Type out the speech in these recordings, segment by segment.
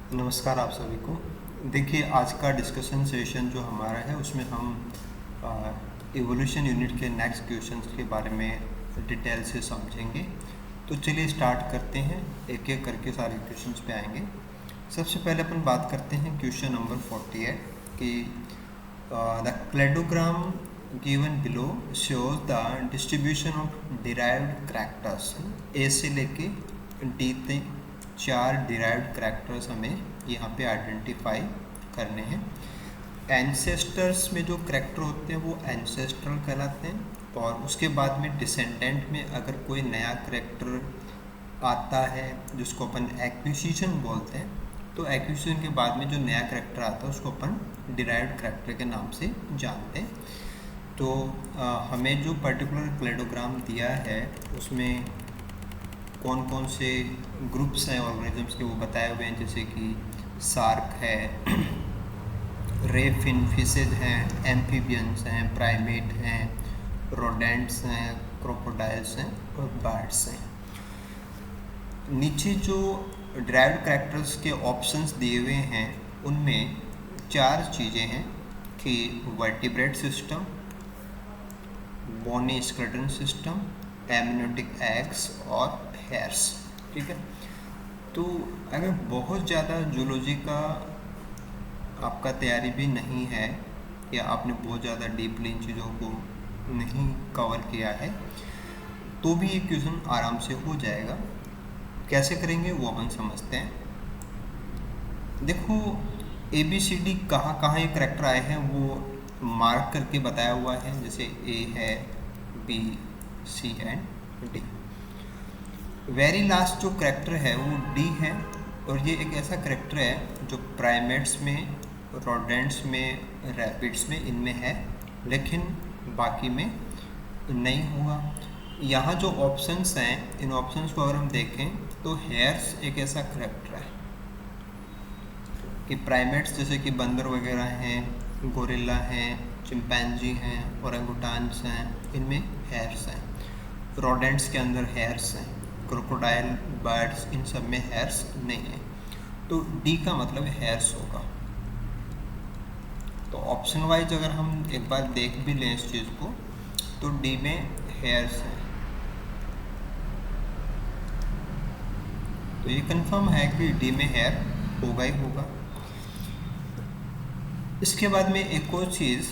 नमस्कार आप सभी को। देखिए, आज का डिस्कशन सेशन जो हमारा है उसमें हम इवोल्यूशन यूनिट के नेक्स्ट क्वेश्चंस के बारे में डिटेल से समझेंगे। तो चलिए स्टार्ट करते हैं, एक एक करके सारे क्वेश्चंस पे आएंगे। सबसे पहले अपन बात करते हैं क्वेश्चन नंबर 48 कि the cladogram given below shows the distribution of derived characters. A से लेके डी तक 4 डिराइव्ड कैरेक्टर्स हमें यहाँ पे आइडेंटिफाई करने हैं। एंसेस्टर्स में जो कैरेक्टर होते हैं वो एंसेस्ट्रल कहलाते हैं, और उसके बाद में डिसेंडेंट में अगर कोई नया कैरेक्टर आता है जिसको अपन एक्विजिशन बोलते हैं, तो एक्विजिशन के बाद में जो नया कैरेक्टर आता है उसको अपन डिराइव्ड कैरेक्टर के नाम से जानते हैं। तो हमें जो पर्टिकुलर क्लेडोग्राम दिया है उसमें कौन कौन से ग्रुप्स हैं ऑर्गेनिजम्स के वो बताए हुए हैं, जैसे कि सार्क है, रे फिनफिशेज हैं, एम्फीबियंस हैं, प्राइमेट हैं, रोडेंट्स हैं, क्रोकोडाइल्स हैं और बर्ड्स हैं। नीचे जो डिराइव्ड कैरेक्टर्स के ऑप्शंस दिए हुए हैं उनमें 4 चीज़ें हैं कि vertebrate system, bony skeleton system, amniotic eggs और हेयर्स। ठीक है, तो अगर बहुत ज़्यादा जूलॉजी का आपका तैयारी भी नहीं है या आपने बहुत ज़्यादा डीपली इन चीज़ों को नहीं कवर किया है तो भी ये क्वेश्चन आराम से हो जाएगा। कैसे करेंगे वो अपन समझते हैं। देखो, ABCD कहाँ कहाँ ये कैरेक्टर आए हैं वो मार्क करके बताया हुआ है, जैसे A है, B, C and D। Very last जो कैरेक्टर है वो D है, और ये एक ऐसा कैरेक्टर है जो प्राइमेट्स में, रोडेंट्स में, रैबिट्स में, इनमें है, लेकिन बाकी में नहीं हुआ। यहाँ जो ऑप्शंस हैं, इन ऑप्शंस को अगर हम देखें तो हेयर्स एक ऐसा कैरेक्टर है कि प्राइमेट्स जैसे कि बंदर वगैरह हैं, गोरिल्ला हैं, चिंपैंजी हैं, ओरेंगुटान्स हैं, इनमें हेयर्स हैं। रोडेंट्स के अंदर हेयर्स हैं, क्रोकोडाइल, बर्ड्स, इन सब में हेयर्स नहीं है। तो डी का मतलब हेयर्स होगा। तो ऑप्शन वाइज अगर हम एक बार देख भी लें इस चीज़ को तो डी में हेयर्स है। तो ये कंफर्म है कि डी में हेयर होगा ही होगा। इसके बाद में एक और चीज़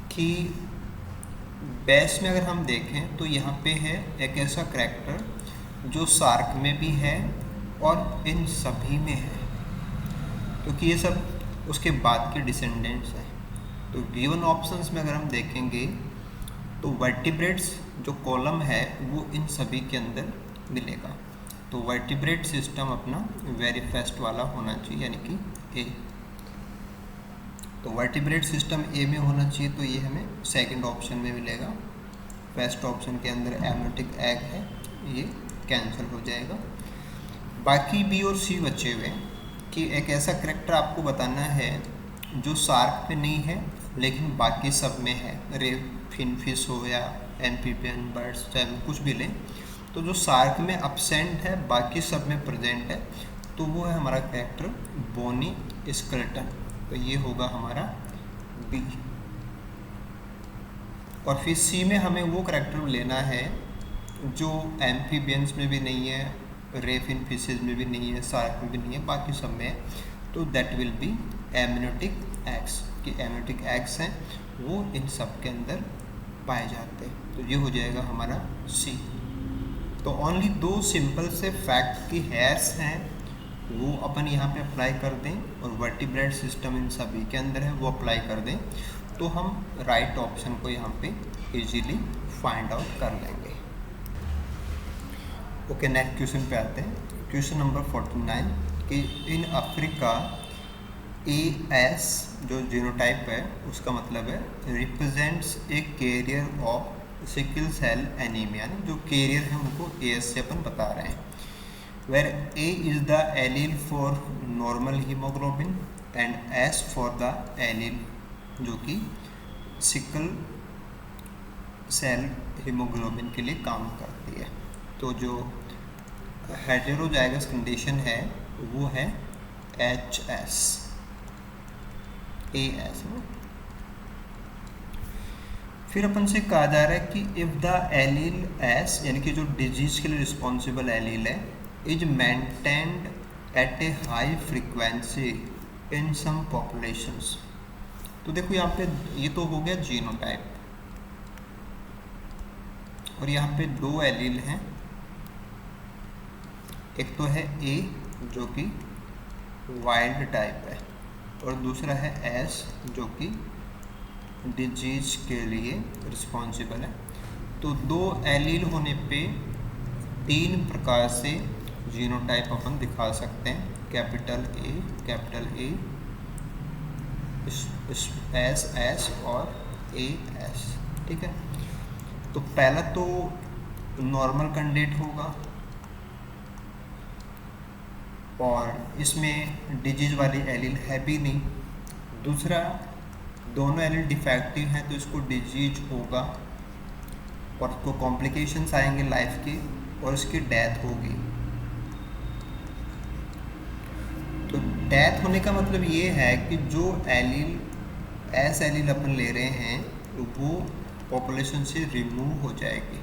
कि बेस में अगर हम देखें तो यहाँ पे है एक ऐसा कैरेक्टर जो सार्क में भी है और इन सभी में है, क्योंकि ये सब उसके बाद के डिसेंडेंट्स हैं। तो गिवन ऑप्शंस में अगर हम देखेंगे तो वर्टिब्रेट्स जो कॉलम है वो इन सभी के अंदर मिलेगा। तो वर्टिब्रेट सिस्टम अपना वेरी फर्स्ट वाला होना चाहिए, यानी कि ए। तो वर्टिब्रेट सिस्टम ए में होना चाहिए, तो ये हमें सेकंड ऑप्शन में मिलेगा। फर्स्ट ऑप्शन के अंदर एमनियोटिक एग है, ये कैंसिल हो जाएगा। बाकी बी और सी बचे हुए कि एक ऐसा कैरेक्टर आपको बताना है जो सार्क में नहीं है लेकिन बाकी सब में है। रे फिनफिश हो या एम्फीबियन, बर्ड्स, चाहे कुछ भी लें, तो जो सार्क में अब्सेंट है बाकी सब में प्रेजेंट है, तो वो है हमारा कैरेक्टर बोनी स्केलेटन। तो ये होगा हमारा बी। और फिर सी में हमें वो कैरेक्टर लेना है जो एम्फीबियंस में भी नहीं है, रे फिनफिशेज में भी नहीं है, सार्क में भी नहीं है, बाकी सब में है। तो that will be amniotic eggs, कि एमनियोटिक एग्स हैं वो इन सब के अंदर पाए जाते हैं। तो ये हो जाएगा हमारा सी। तो ओनली 2 सिंपल से फैक्ट की हेयर्स हैं वो अपन यहाँ पे अप्लाई कर दें, और वर्टिब्रेट सिस्टम इन सभी के अंदर है वो अप्लाई कर दें, तो हम राइट ऑप्शन को यहाँ पे इजीली फाइंड आउट कर लेंगे। ओके, नेक्स्ट क्वेश्चन पे आते हैं। क्वेश्चन नंबर 49 कि इन अफ्रीका AS जो जीनोटाइप है उसका मतलब है represents a carrier of sickle cell anaemia, जो कैरियर है उनको AS से अपन बता रहे हैं। Where A is the allele for normal haemoglobin and S for the allele जो कि सिकल सेल हीमोग्लोबिन के लिए काम करती है। तो जो हेटेरोजाइगस कंडीशन है वो है HS AS। फिर अपन से कहा जा रहा है कि इफ द एलील एस यानी कि जो डिजीज के लिए रिस्पॉन्सिबल एलील है is maintained at a high frequency in some populations. तो देखो यहाँ पे ये तो हो गया जीनोटाइप, और यहाँ पे दो एलील हैं, एक तो है ए जो कि वाइल्ड टाइप है और दूसरा है एस जो कि डिजीज के लिए रिस्पॉन्सिबल है। तो दो एलील होने पे तीन प्रकार से जीनोटाइप अपन दिखा सकते हैं, कैपिटल ए एस और एस। ठीक है, तो पहला तो नॉर्मल कैंडिडेट होगा और इसमें डिजीज वाली एलील है भी नहीं। दूसरा, दोनों एलील डिफेक्टिव हैं तो इसको डिजीज होगा और इसको कॉम्प्लिकेशंस आएंगे लाइफ के और इसकी डेथ होगी। तो डेथ होने का मतलब ये है कि जो एलील एलील अपन ले रहे हैं वो पॉपुलेशन से रिमूव हो जाएगी,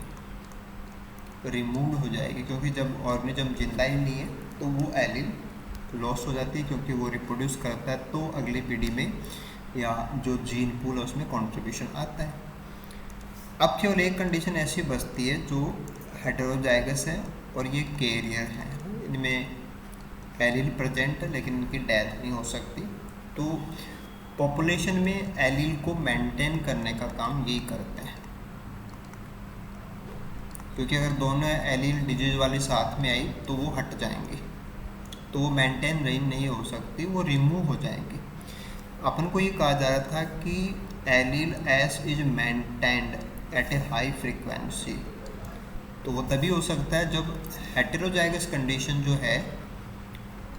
हो जाएगी, क्योंकि जब ऑर्गेनिज्म जिंदा ही नहीं है तो वो एलील लॉस हो जाती है, क्योंकि वो रिप्रोड्यूस करता है तो अगली पीढ़ी में या जो जीन पूल है उसमें कंट्रीब्यूशन आता है। अब केवल एक कंडीशन ऐसी बचती है जो हेटेरोजाइगस है और ये कैरियर है, इनमें एलील प्रेजेंट है लेकिन इनकी डेथ नहीं हो सकती। तो पॉपुलेशन में एलील को मेंटेन करने का काम यही करते हैं, क्योंकि अगर दोनों एलील डिजीज वाली साथ में आई तो वो हट जाएंगे, तो वो मेंटेन नहीं हो सकती, वो रिमूव हो जाएंगे। अपन को ये कहा जा रहा था कि allele S is maintained at a high frequency, तो वो तभी हो सकता है जब हेटेरोजाइगस कंडीशन जो है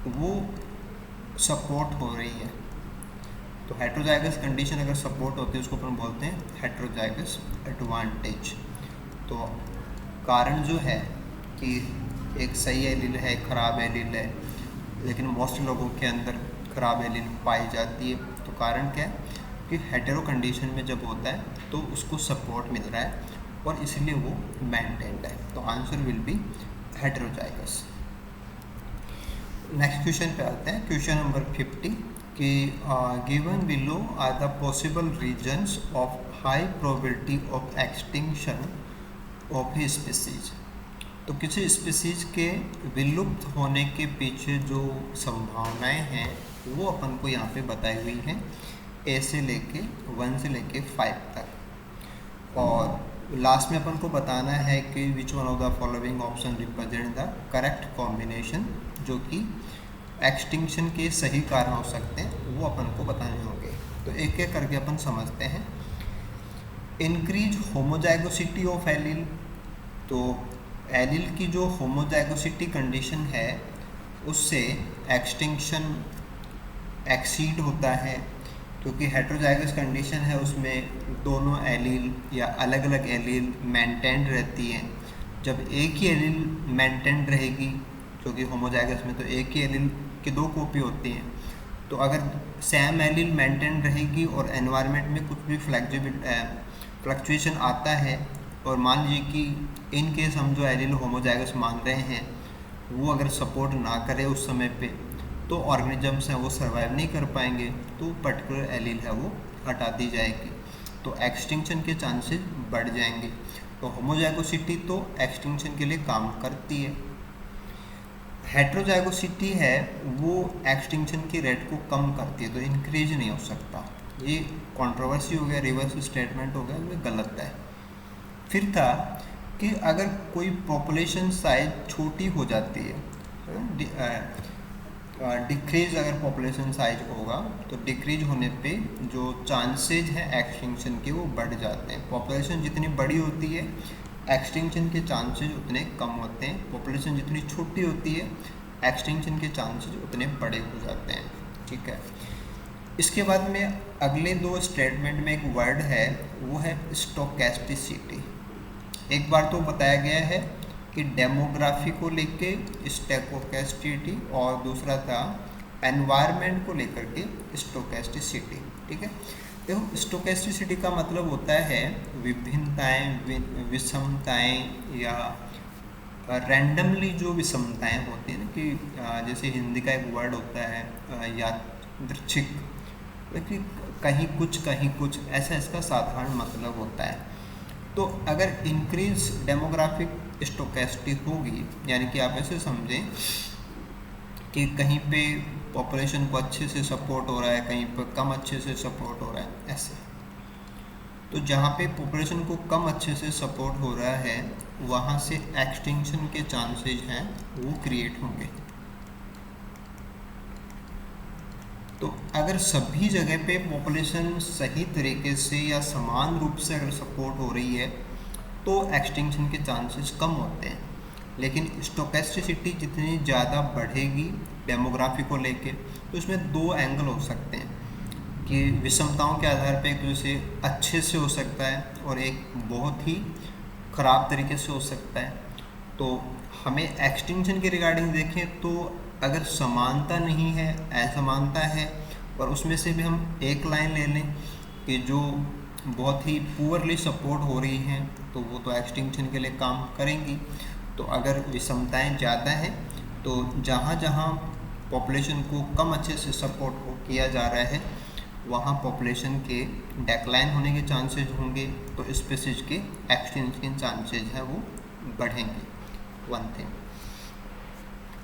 वो सपोर्ट हो रही है। तो हेटेरोजाइगस कंडीशन अगर सपोर्ट होती है उसको अपन बोलते हैं हेटेरोजाइगस एडवांटेज। तो कारण जो है कि एक सही एलील है, एक खराब एलील है, लेकिन मोस्ट लोगों के अंदर खराब एलील पाई जाती है। तो कारण क्या है कि हेटेरो कंडीशन में जब होता है तो उसको सपोर्ट मिल रहा है और इसलिए वो मेंटेन्ड है। तो answer will be heterozygous. Next question पे आते हैं, क्वेश्चन नंबर 50 कि given below are the possible reasons of high probability of extinction of a species. तो किसी स्पीसीज के विलुप्त होने के पीछे जो संभावनाएं हैं वो अपन को यहाँ पे बताई हुई हैं, ए से लेके 1 से लेके 5 तक। और लास्ट में अपन को बताना है कि which one of the following option represent the correct combination, जो कि एक्सटिंक्शन के सही कारण हो सकते हैं, वो अपन को बताने होंगे। तो एक एक करके अपन समझते हैं। Increase homozygosity of allele. तो एलील की जो होमोजाइगोसिटी कंडीशन है उससे एक्सटिंक्शन एक्सीड होता है, क्योंकि हेटेरोजाइगस कंडीशन है उसमें दोनों एलील या अलग अलग एलील मेंटेन्ड रहती हैं। जब एक ही एलील मेंटेन्ड रहेगी, क्योंकि होमोजाइगस में तो एक ही एलील की 2 कॉपी होती हैं, तो अगर सेम एलील मेंटेन्ड रहेगी और एनवायरनमेंट में कुछ भी फ्लक्चुएशन आता है और मान लीजिए कि इन केस हम जो एलील होमोजाइगस मान रहे हैं वो अगर सपोर्ट ना करे उस समय पे, तो ऑर्गेनिजम्स हैं वो सर्वाइव नहीं कर पाएंगे, तो पर्टिकुलर एलील है वो हटा दी जाएगी, तो एक्सटिंक्शन के चांसेस बढ़ जाएंगे। तो होमोजाइगोसिटी तो एक्सटिंक्शन के लिए काम करती है। हेटेरोजाइगोसिटी है वो एक्सटिंक्शन की रेट को कम करती है, तो इंक्रीज नहीं हो सकता। ये कंट्रोवर्सी हो गया, रिवर्स स्टेटमेंट हो गया, ये गलत है। फिर था कि अगर कोई पॉपुलेशन साइज छोटी हो जाती है, डिक्रीज अगर पॉपुलेशन साइज होगा तो डिक्रीज होने पे जो चांसेज हैं एक्सटिंक्शन के वो बढ़ जाते हैं। पॉपुलेशन जितनी बड़ी होती है एक्सटिंक्शन के चांसेज उतने कम होते हैं, पॉपुलेशन जितनी छोटी होती है एक्सटिंक्शन के चांसेज उतने बड़े हो जाते हैं। ठीक है, इसके बाद में अगले 2 स्टेटमेंट में एक वर्ड है वो है स्टोकेस्टिसिटी। एक बार तो बताया गया है कि डेमोग्राफी को लेके स्टोकेस्टिसिटी, और दूसरा था एनवायरनमेंट को लेकर के स्टोकेस्टिसिटी। ठीक है, देखो स्टोकेस्टिसिटी का मतलब होता है विभिन्नताएं, विषमताएं या रैंडमली जो विषमताएं होती हैं ना, कि जैसे हिंदी का एक वर्ड होता है यादृच्छिक, कि कहीं कुछ ऐसा इसका साधारण मतलब होता है। तो अगर इंक्रीज डेमोग्राफिक स्टोकेस्टी होगी, यानी कि आप ऐसे समझें कि कहीं पे पॉपुलेशन को अच्छे से सपोर्ट हो रहा है, कहीं पर कम अच्छे से सपोर्ट हो रहा है, ऐसे। तो जहाँ पे पॉपुलेशन को कम अच्छे से सपोर्ट हो रहा है वहाँ से एक्सटिंक्शन के चांसेस हैं वो क्रिएट होंगे। तो अगर सभी जगह पे पॉपुलेशन सही तरीके से या समान रूप से अगर सपोर्ट हो रही है तो एक्सटिंक्शन के चांसेस कम होते हैं। लेकिन स्टोकेस्टिसिटी जितनी ज़्यादा बढ़ेगी डेमोग्राफी को लेके, तो उसमें दो एंगल हो सकते हैं कि विषमताओं के आधार पे एक दूसरे अच्छे से हो सकता है और एक बहुत ही ख़राब तरीके से हो सकता है। तो हमें एक्सटिंक्शन के रिगार्डिंग देखें तो अगर समानता नहीं है, असमानता है, और उसमें से भी हम एक लाइन ले लें कि जो बहुत ही पुअरली सपोर्ट हो रही हैं तो वो तो एक्सटिंक्शन के लिए काम करेंगी। तो अगर विषमताएं ज़्यादा हैं तो जहाँ जहाँ पॉपुलेशन को कम अच्छे से सपोर्ट किया जा रहा है वहाँ पॉपुलेशन के डेक्लाइन होने के चांसेस होंगे, तो स्पीशीज के एक्सटिंक्शन के चांसेस हैं वो बढ़ेंगे। वन थिंग,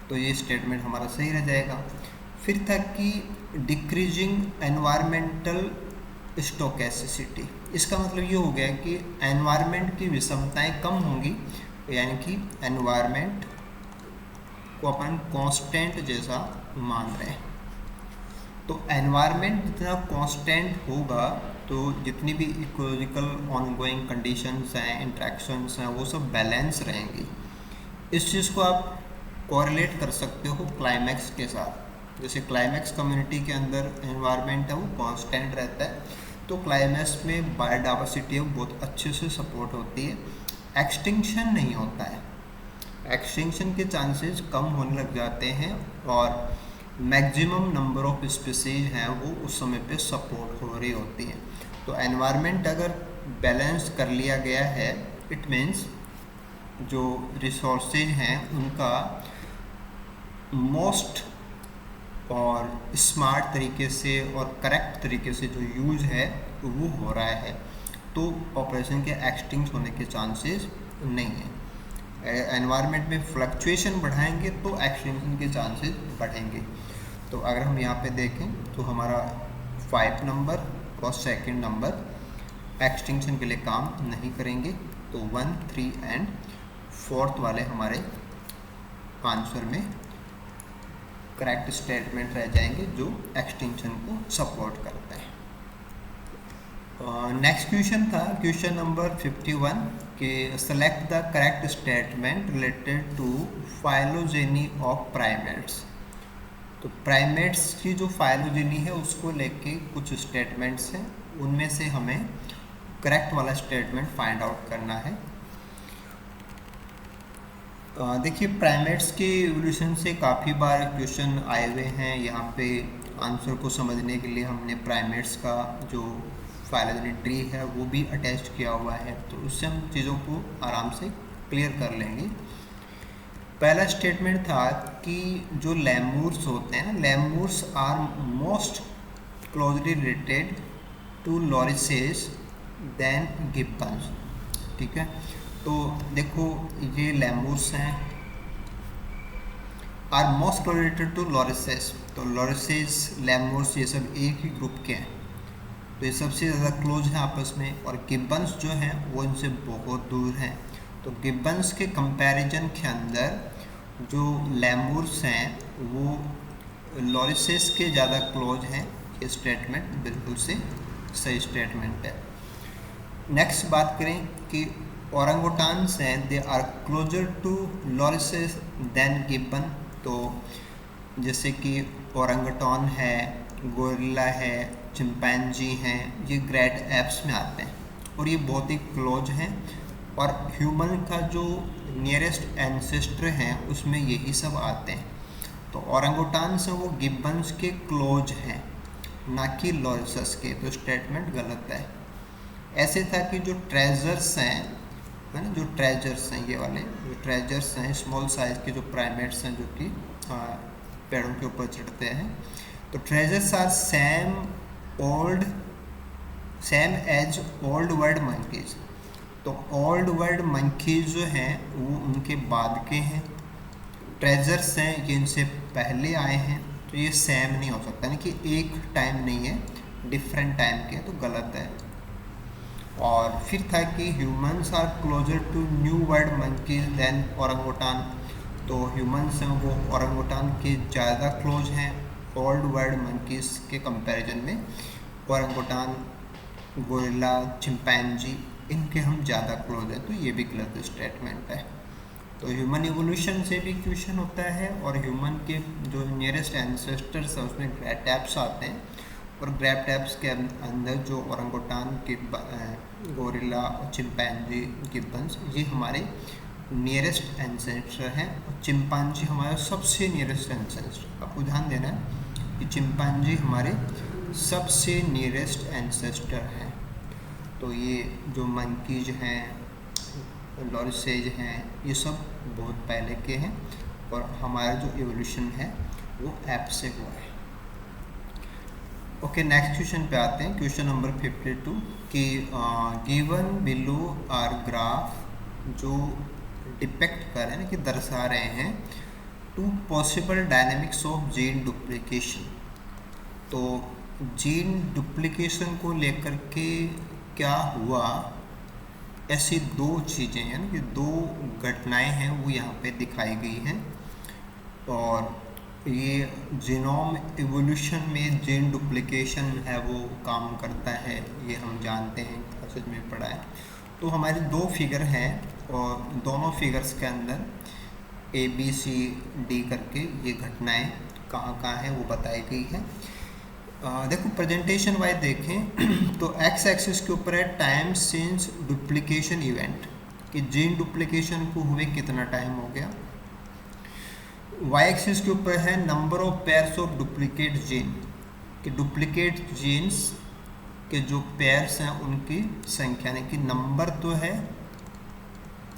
तो ये स्टेटमेंट हमारा सही रह जाएगा। फिर था कि डिक्रीजिंग एनवायरमेंटल स्टोकेस्टिसिटी, इसका मतलब ये हो गया कि एनवायरनमेंट की विषमताएं कम होंगी, यानी कि एनवायरनमेंट को अपन कांस्टेंट जैसा मान रहे हैं। तो एनवायरनमेंट जितना कांस्टेंट होगा तो जितनी भी इकोलॉजिकल ऑनगोइंग कंडीशंस हैं, इंट्रैक्शंस हैं, वो सब बैलेंस रहेंगी। इस चीज़ को आप कोरिलेट कर सकते हो क्लाइमैक्स के साथ। जैसे क्लाइमैक्स कम्युनिटी के अंदर एनवायरनमेंट है वो कांस्टेंट रहता है, तो क्लाइमैक्स में बायोडाइवर्सिटी बहुत अच्छे से सपोर्ट होती है, एक्सटिंक्शन नहीं होता है। एक्सटिंक्शन के चांसेस कम होने लग जाते हैं और मैक्सिमम नंबर ऑफ स्पीसीज हैं वो उस समय पे सपोर्ट हो रही होती हैं। तो एनवायरनमेंट अगर बैलेंस कर लिया गया है, इट मीन्स जो रिसोर्सेज हैं उनका मोस्ट और स्मार्ट तरीके से और करेक्ट तरीके से जो यूज़ है वो हो रहा है, तो पॉपुलेशन के एक्सटिंक्ट होने के चांसेस नहीं है। एनवायरनमेंट में फ्लक्चुएशन बढ़ाएंगे तो एक्सटिंक्शन के चांसेस बढ़ेंगे। तो अगर हम यहाँ पे देखें तो हमारा 5 नंबर और सेकंड नंबर एक्सटिंक्शन के लिए काम नहीं करेंगे, तो 1, 3 एंड 4th वाले हमारे आंसर में करेक्ट स्टेटमेंट रह जाएंगे जो एक्सटिंक्शन को सपोर्ट करता है। नेक्स्ट क्वेश्चन था क्वेश्चन नंबर 51 कि select the correct statement related to phylogeny of primates. तो प्राइमेट्स की जो फाइलोजेनी है उसको लेके कुछ स्टेटमेंट्स हैं, उनमें से हमें करेक्ट वाला स्टेटमेंट फाइंड आउट करना है। देखिए प्राइमेट्स के एवोल्यूशन से काफ़ी बार क्वेश्चन आए हुए हैं। यहाँ पे आंसर को समझने के लिए हमने प्राइमेट्स का जो फाइलोजेनी ट्री है वो भी अटैच किया हुआ है, तो उससे हम चीज़ों को आराम से क्लियर कर लेंगे। पहला स्टेटमेंट था कि जो लेमूर्स होते हैं, lemurs are most closely related to lorises than gibbons. ठीक है, तो देखो ये लेमूर्स हैं, are most related to lorises, तो लॉरिसेस लेमूर्स ये सब एक ही ग्रुप के हैं, तो ये सबसे ज़्यादा क्लोज हैं आपस में। और गिब्बन्स जो हैं वो इनसे बहुत दूर हैं, तो गिब्बन्स के कंपैरिजन के अंदर जो लेमूर्स हैं वो लॉरिसेस के ज़्यादा क्लोज हैं। ये स्टेटमेंट बिल्कुल से सही स्टेटमेंट है। नेक्स्ट बात करें कि औरंगुटान्स हैं, they are closer to lorises than gibbon. तो जैसे कि औरंगुटान है, गोरिल्ला है, चिंपैंजी हैं, ये ग्रेट एप्स में आते हैं और ये बहुत ही क्लोज हैं। और ह्यूमन का जो नियरेस्ट एंसेस्टर हैं उसमें यही सब आते हैं। तो ओरंगुटान्स हैं वो गिब्बन्स के क्लोज हैं, ना कि लॉयसेस के, तो स्टेटमेंट गलत है। ऐसे था कि जो ट्रेजर्स हैं, है ना, जो ट्रेजर्स हैं, ये वाले जो ट्रेजर्स हैं, स्मॉल साइज के जो प्राइमेट्स हैं जो कि पेड़ों के ऊपर चढ़ते हैं, तो tarsiers are same as old world monkeys. तो ओल्ड वर्ल्ड मंकीज जो हैं वो उनके बाद के हैं, ट्रेजर्स हैं ये इनसे पहले आए हैं, तो ये सेम नहीं हो सकता, यानी कि एक टाइम नहीं है, डिफरेंट टाइम के, तो गलत है। और फिर था कि humans are closer to new world monkeys than orangutan. तो ह्यूमंस हैं वो ओरंगुटान के ज़्यादा क्लोज हैं ओल्ड वर्ल्ड मंकीज के कंपैरिजन में। ओरंगुटान, गोरिल्ला, चिंपैंजी, इनके हम ज़्यादा क्लोज हैं, तो ये भी गलत स्टेटमेंट है। तो ह्यूमन इवोल्यूशन से भी क्वेश्चन होता है, और ह्यूमन के जो नियरेस्ट एंसेस्टर्स है उसमें ग्रैटैप्स आते हैं, और ग्रैटैप्स के अंदर जो ओरंगुटान, गोरिल्ला और चिंपैंजी, गिब्बन्स, ये हमारे नियरेस्ट एंसेस्टर हैं, और चिंपैंजी हमारा सबसे नियरेस्ट एंसेस्टर। आपको ध्यान देना है कि चिंपैंजी हमारे सबसे नियरेस्ट एंसेस्टर हैं। तो ये जो मंकीज हैं, लॉरिसेज हैं, ये सब बहुत पहले के हैं, और हमारा जो एवोल्यूशन है वो ऐप से हुआ है। ओके, नेक्स्ट क्वेश्चन पे आते हैं, क्वेश्चन नंबर 52 कि गिवन बिलो आर ग्राफ जो डिपेक्ट कर रहे हैं ना, कि दर्शा रहे हैं two possible dynamics of gene duplication. तो जीन डुप्लीकेशन को लेकर के क्या हुआ, ऐसी दो चीज़ें हैं ना, कि दो घटनाएं हैं वो यहाँ पे दिखाई गई हैं, और ये जीनोम इवोल्यूशन में जीन डुप्लीकेशन है वो काम करता है, ये हम जानते हैं, क्लासेज में पढ़ा है। तो हमारी दो फिगर हैं, और दोनों फिगर्स के अंदर ABCD करके ये घटनाएं कहाँ कहाँ हैं वो बताई गई है। देखो प्रेजेंटेशन वाइज देखें तो एक्स एक्सिस के ऊपर है टाइम सिंस डुप्लीकेशन इवेंट, कि जीन डुप्लीकेशन को हुए कितना टाइम हो गया। वाई एक्सिस के ऊपर है number of pairs of duplicate gene, कि डुप्लीकेट जीन्स के जो पेयर्स हैं उनकी संख्या, यानी कि नंबर तो है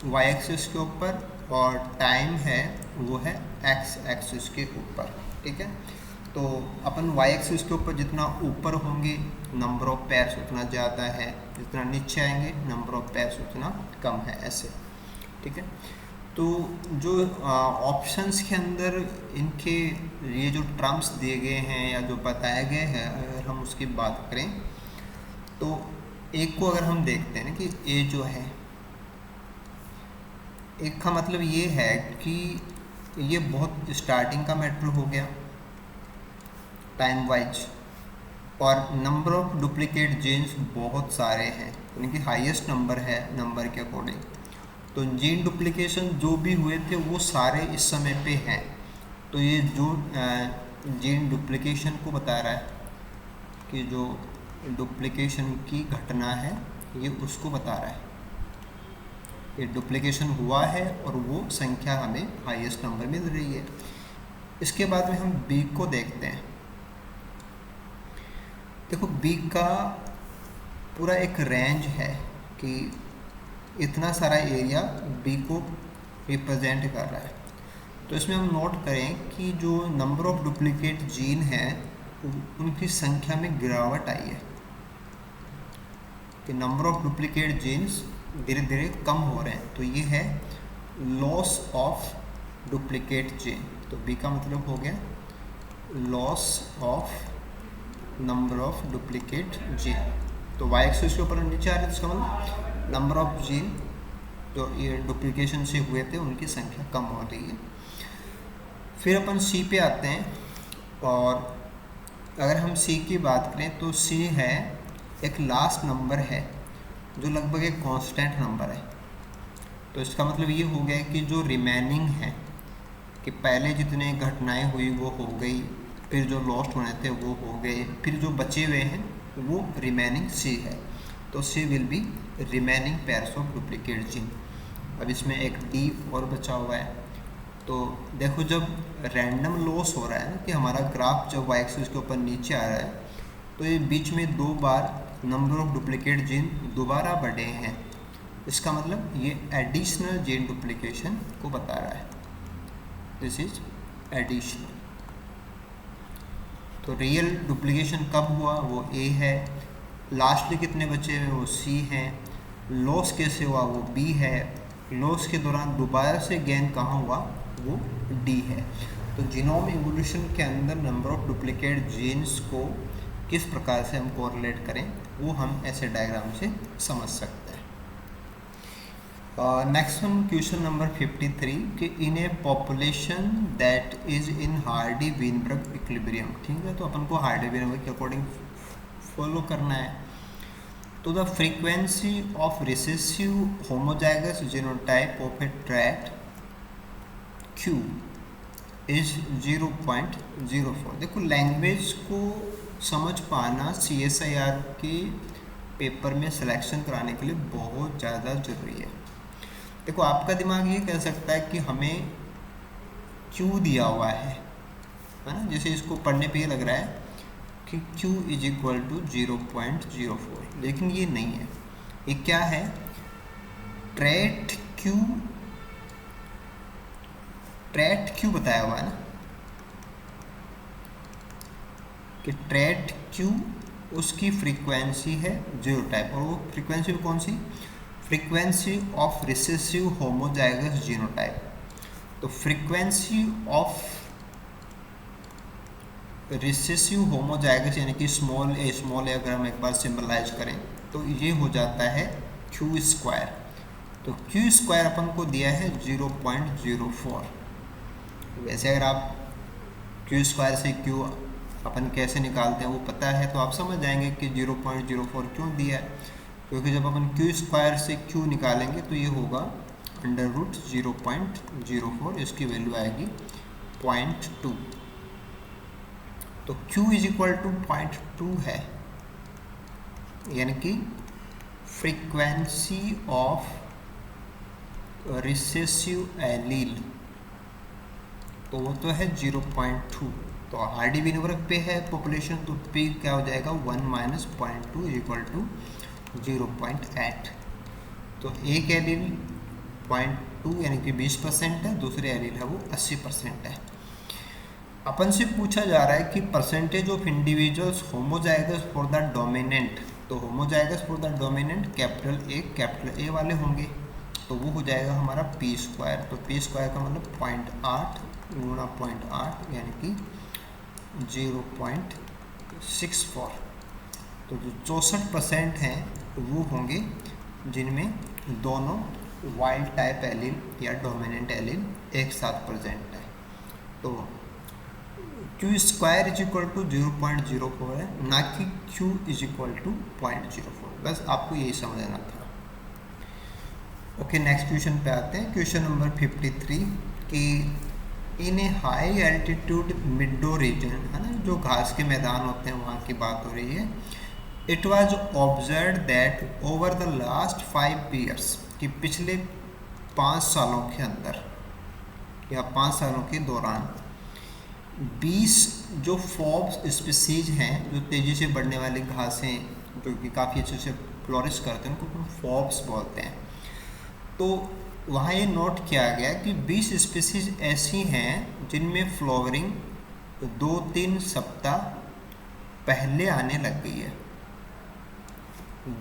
वाई एक्सिस के ऊपर, और टाइम है वो है एक्स एक्सिस के ऊपर, ठीक है। तो अपन वाई एक्सिस के ऊपर जितना ऊपर होंगे नंबर ऑफ पेयर्स उतना ज़्यादा है, जितना नीचे आएंगे नंबर ऑफ पेयर्स उतना कम है, ऐसे, ठीक है। तो जो ऑप्शंस के अंदर इनके ये जो टर्म्स दिए गए हैं या जो बताए गए हैं, अगर हम उसकी बात करें तो एक को अगर हम देखते हैं ना कि ए जो है, एक का मतलब ये है कि ये बहुत स्टार्टिंग का मैटर हो गया टाइम वाइज, और नंबर ऑफ डुप्लीकेट जीन्स बहुत सारे हैं, यानी कि हाईएस्ट नंबर है नंबर के अकॉर्डिंग। तो जीन डुप्लीकेशन जो भी हुए थे वो सारे इस समय पे हैं, तो ये जो जीन डुप्लीकेशन को बता रहा है कि जो डुप्लीकेशन की घटना है ये उसको बता रहा है, ये डुप्लीकेशन हुआ है और वो संख्या हमें हाईएस्ट नंबर मिल रही है। इसके बाद में हम बी को देखते हैं। देखो बी का पूरा एक रेंज है कि इतना सारा एरिया बी को रिप्रेजेंट कर रहा है। तो इसमें हम नोट करें कि जो नंबर ऑफ डुप्लीकेट जीन है उनकी संख्या में गिरावट आई है, कि नंबर ऑफ डुप्लीकेट जीन्स धीरे धीरे कम हो रहे हैं, तो ये है लॉस ऑफ डुप्लीकेट जीन। तो बी का मतलब हो गया loss of number of duplicate gene. तो वाई एक्सिस के ऊपर नीचे आ रहे हैं, इसका मतलब नंबर ऑफ जीन जो ये डुप्लीकेशन से हुए थे उनकी संख्या कम हो रही है। फिर अपन सी पे आते हैं, और अगर हम सी की बात करें तो सी है एक लास्ट नंबर है जो लगभग एक कांस्टेंट नंबर है। तो इसका मतलब ये हो गया कि जो रिमेनिंग है, कि पहले जितने घटनाएं हुई वो हो गई, फिर जो लॉस्ट होने थे वो हो गए, फिर जो बचे हुए हैं वो रिमेनिंग सी है। तो C will be remaining pairs of duplicate gene. अब इसमें एक डी और बचा हुआ है, तो देखो जब रैंडम लॉस हो रहा है ना कि हमारा ग्राफ जब वाई एक्सिस के ऊपर नीचे आ रहा है तो ये बीच में 2 बार नंबर ऑफ डुप्लीकेट जीन दोबारा बढ़े हैं, इसका मतलब ये एडिशनल जीन डुप्लीकेशन को बता रहा है, दिस इज एडिशनल। तो रियल डुप्लीकेशन कब हुआ वो ए है, लास्टली कितने बचे हुए वो सी हैं, लॉस कैसे हुआ वो बी है, लॉस के दौरान दोबारा से गेन कहाँ हुआ वो डी है। तो जीनोम इवोल्यूशन के अंदर नंबर ऑफ डुप्लीकेट जीन्स को किस प्रकार से हम कोरिलेट करें वो हम ऐसे डायग्राम से समझ सकते हैं। नेक्स्ट वन क्वेश्चन नंबर 53 कि in a population that is in Hardy Weinberg equilibrium, ठीक है, तो अपन को हार्डी वीनबर्ग के अकॉर्डिंग फॉलो करना है। तो the frequency of recessive homozygous genotype of a trait Q is 0.04। देखो लैंग्वेज को समझ पाना CSIR के पेपर में सिलेक्शन कराने के लिए बहुत ज़्यादा ज़रूरी है। देखो आपका दिमाग ये कह सकता है कि हमें Q दिया हुआ है ना, जैसे इसको पढ़ने पे ये लग रहा है कि Q इज इक्वल टू 0.04, लेकिन ये नहीं है। ये क्या है, ट्रैट Q बताया हुआ है ना कि ट्रैट Q उसकी फ्रीक्वेंसी है जीनोटाइप, और वो फ्रीक्वेंसी कौन सी, frequency of recessive homozygous genotype. तो फ्रीक्वेंसी ऑफ रिसेसिव होमोजाइगस यानी कि स्मॉल ए अगर हम एक बार सिंबलाइज करें तो ये हो जाता है Q²। तो Q² अपन को दिया है 0.04। वैसे अगर आप Q² से Q अपन कैसे निकालते हैं वो पता है तो आप समझ जाएंगे कि 0.04 क्यों दिया है, क्योंकि जब अपन Q² से Q निकालेंगे तो ये होगा √0.04, इसकी वैल्यू आएगी 0.2। तो Q इज इक्वल टू 0.2 है, यानी कि फ्रीक्वेंसी ऑफ रिसेसिव एलील, तो वो तो है 0.2। तो हार्डी वीनबर्ग पे है पॉपुलेशन, तो P क्या हो जाएगा 1 - 0.2 इज इक्वल टू 0.8। तो एक एलील 0.2 यानी कि 20% है, दूसरे एलील है वो 80% है। अपन से पूछा जा रहा है कि percentage of individuals homozygous for the dominant, तो homozygous for the dominant capital A वाले होंगे, तो वो हो जाएगा हमारा P²। तो P² का मतलब 0.8 गुणा 0.8 यानी कि 0.64। तो जो 64% हैं वो होंगे जिनमें दोनों वाइल्ड टाइप एलील या डोमिनेंट एलील एक साथ प्रेजेंट है। तो Q² इज इक्वल टू 0.04 है, ना कि Q इज इक्वल टू 0.04। बस आपको यही समझना था। ओके, नेक्स्ट क्वेश्चन पे आते हैं। क्वेश्चन नंबर 53 कि in A high altitude मिडो reason, है ना, जो घास के मैदान होते हैं वहाँ की बात हो रही है। It was observe that over the last 5 years, कि पिछले 5 सालों के अंदर या 5 सालों के दौरान 20 जो फॉब्स स्पीसीज हैं, जो तेज़ी से बढ़ने वाली घासें जो कि काफ़ी अच्छे से फ्लोरिश करते हैं उनको फॉब्स बोलते हैं। तो वहाँ ये नोट किया गया कि 20 स्पीसीज ऐसी हैं जिनमें फ्लावरिंग 2-3 सप्ताह पहले आने लग गई है।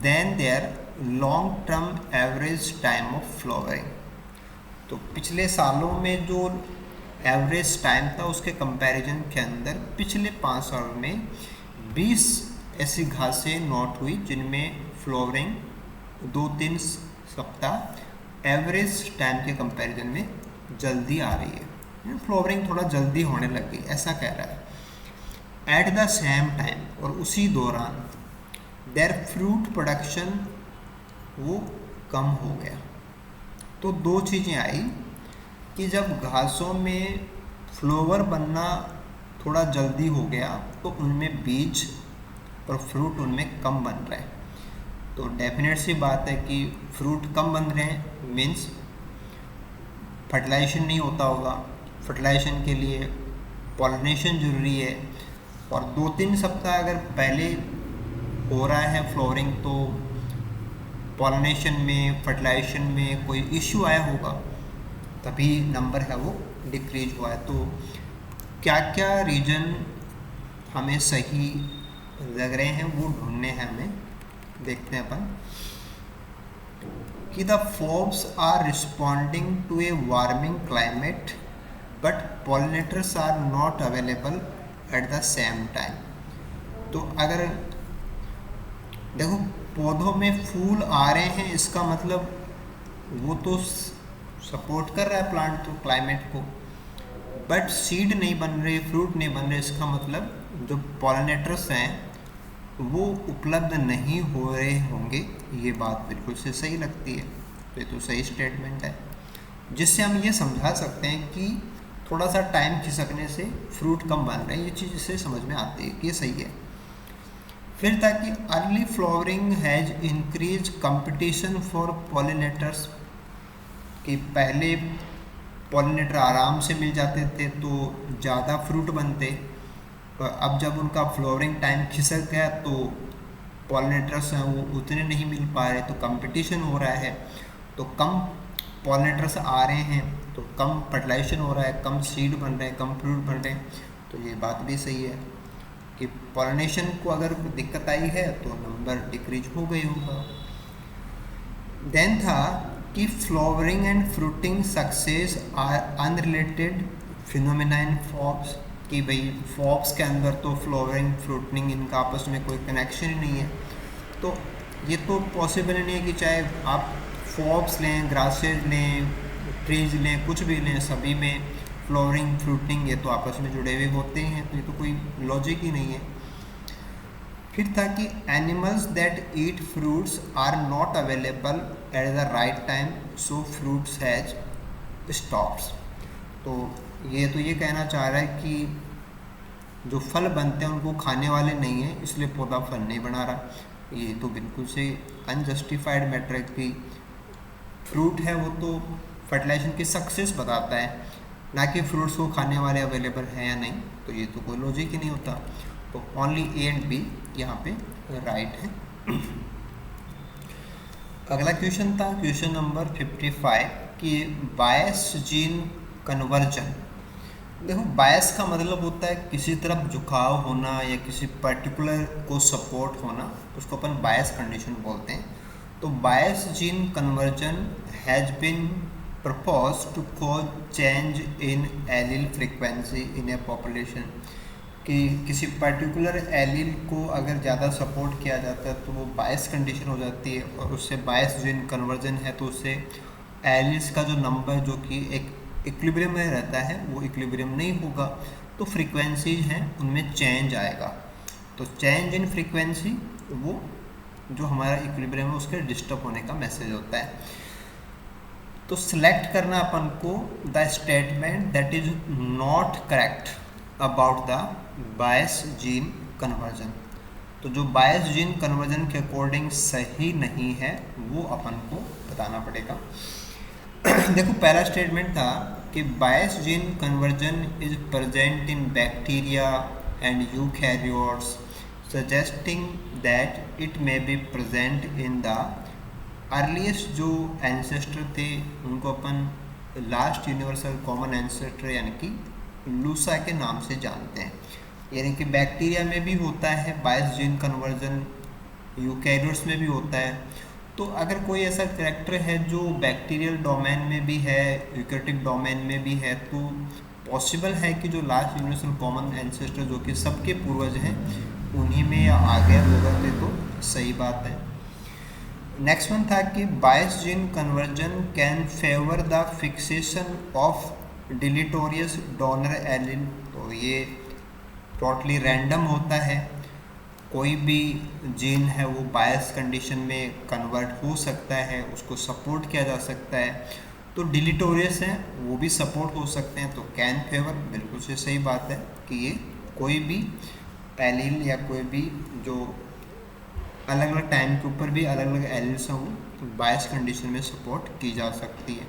Then there long term average time of flowering, तो पिछले सालों में जो एवरेज टाइम था उसके कंपैरिजन के अंदर पिछले 5 साल में 20 ऐसी घासें नोट हुई जिनमें फ्लावरिंग 2-3 सप्ताह एवरेज टाइम के कंपैरिजन में जल्दी आ रही है, फ्लावरिंग थोड़ा जल्दी होने लग गई, ऐसा कह रहा है। एट द सेम टाइम, और उसी दौरान देयर फ्रूट प्रोडक्शन वो कम हो गया। तो 2 चीज़ें आई कि जब घासों में फ्लावर बनना थोड़ा जल्दी हो गया तो उनमें बीज और फ्रूट उनमें कम बन रहे हैं। तो डेफिनेट सी बात है कि फ्रूट कम बन रहे हैं मीन्स फर्टिलाइजेशन नहीं होता होगा, फर्टिलाइजेशन के लिए पॉलिनेशन ज़रूरी है, और 2-3 सप्ताह अगर पहले हो रहा है फ्लोरिंग तो पॉलिनेशन में, फर्टिलाइजेशन में कोई इश्यू आया होगा, तभी नंबर है वो डिक्रीज हुआ है। तो क्या क्या रीजन हमें सही लग रहे हैं वो ढूंढने हैं हमें। देखते हैं अपन कि the forbs are responding to a warming climate but pollinators are not available at the same time. तो अगर देखो पौधों में फूल आ रहे हैं, इसका मतलब वो तो सपोर्ट कर रहा है प्लांट तो क्लाइमेट को, बट सीड नहीं बन रहे, फ्रूट नहीं बन रहे, इसका मतलब जो पॉलिनेटर्स हैं वो उपलब्ध नहीं हो रहे होंगे। ये बात बिल्कुल से सही लगती है, तो ये तो सही स्टेटमेंट है, जिससे हम ये समझा सकते हैं कि थोड़ा सा टाइम खिसकने से फ्रूट कम बन रहे हैं। ये चीज़ इससे समझ में आती है कि ये सही है। फिर ताकि early flowering has increase competition for pollinators, कि पहले पॉलिनेटर आराम से मिल जाते थे तो ज़्यादा फ्रूट बनते, अब जब उनका फ्लोरिंग टाइम खिसक गया तो पॉलिनेटर्स हैं वो उतने नहीं मिल पा रहे, तो कंपटीशन हो रहा है, तो कम पॉलिनेटर्स आ रहे हैं तो कम फर्टिलाइजेशन हो रहा है, कम सीड बन रहे हैं, कम फ्रूट बन रहे हैं। तो ये बात भी सही है कि पॉलिनेशन को अगर दिक्कत आई है तो नंबर डिक्रीज हो गई होगा। देन था कि flowering and fruiting success are unrelated phenomena in forbs, कि भाई फॉब्स के अंदर तो फ्लावरिंग फ्रूटिंग इनका आपस में कोई कनेक्शन ही नहीं है। तो ये तो पॉसिबल ही नहीं है कि चाहे आप फॉब्स लें, ग्रासेज लें, ट्रीज लें, कुछ भी लें, सभी में फ्लावरिंग फ्रूटिंग ये तो आपस में जुड़े हुए होते हैं, तो ये तो कोई लॉजिक ही नहीं है। फिर था कि animals that eat fruits are not available at the right time so fruits has stops. तो ये कहना चाह रहा है कि जो फल बनते हैं उनको खाने वाले नहीं है, इसलिए पौधा फल नहीं बना रहा। ये तो बिल्कुल से अनजस्टिफाइड मैटर है कि फ्रूट है वो तो फर्टिलाइजेशन की सक्सेस बताता है, ना कि फ्रूट्स को खाने वाले अवेलेबल हैं या नहीं। तो ये तो कोई लॉजिक ही नहीं होता। तो ओनली ए एंड बी यहाँ पे राइट है। अगला क्वेश्चन था क्वेश्चन नंबर 55 कि बायस जीन कन्वर्जन। देखो बायस का मतलब होता है किसी तरफ झुकाव होना या किसी पर्टिकुलर को सपोर्ट होना, उसको अपन बायस कंडीशन बोलते हैं। तो bias gene conversion has been proposed to cause change in allele frequency in a population, कि किसी पर्टिकुलर एलील को अगर ज़्यादा सपोर्ट किया जाता है तो वो बायस कंडीशन हो जाती है, और उससे बायस जीन कन्वर्जन है तो उससे एलील्स का जो नंबर जो कि एक इक्विलिब्रियम में रहता है वो इक्विलिब्रियम नहीं होगा, तो फ्रीक्वेंसीज हैं उनमें चेंज आएगा। तो चेंज इन फ्रीक्वेंसी वो जो हमारा इक्विलिब्रियम है उसके डिस्टर्ब होने का मैसेज होता है। तो सिलेक्ट करना अपन को the statement that is not correct about the bias gene conversion. तो जो बायस जीन कन्वर्जन के अकॉर्डिंग सही नहीं है वो अपन को बताना पड़ेगा। देखो पहला स्टेटमेंट था कि bias gene conversion is present in bacteria and eukaryotes suggesting that it may be present in the earliest जो एंसेस्टर थे उनको अपन लास्ट यूनिवर्सल कॉमन एंसेस्टर यानी कि लूसा के नाम से जानते हैं। यानी कि बैक्टीरिया में भी होता है बायस जीन कन्वर्जन, यूकैरियोट्स में भी होता है। तो अगर कोई ऐसा कैरेक्टर है जो बैक्टीरियल डोमेन में भी है, यूकैरियोटिक डोमेन में भी है, तो पॉसिबल है कि जो लास्ट यूनिवर्सल कॉमन एंसेस्टर जो कि सबके पूर्वज हैं उन्हीं में या आगे होगा, तो सही बात है। नेक्स्ट वन था कि bias gene conversion can favour the fixation of deleterious donor allele. तो ये टोटली रैंडम होता है, कोई भी जीन है वो बायस कंडीशन में कन्वर्ट हो सकता है, उसको सपोर्ट किया जा सकता है। तो डिलीटोरियस हैं वो भी सपोर्ट हो सकते हैं, तो कैन फेवर बिल्कुल से सही बात है कि ये कोई भी एलील या कोई भी जो अलग अलग टाइम के ऊपर भी अलग अलग एलील्स हैं वो बायस कंडीशन में सपोर्ट की जा सकती है।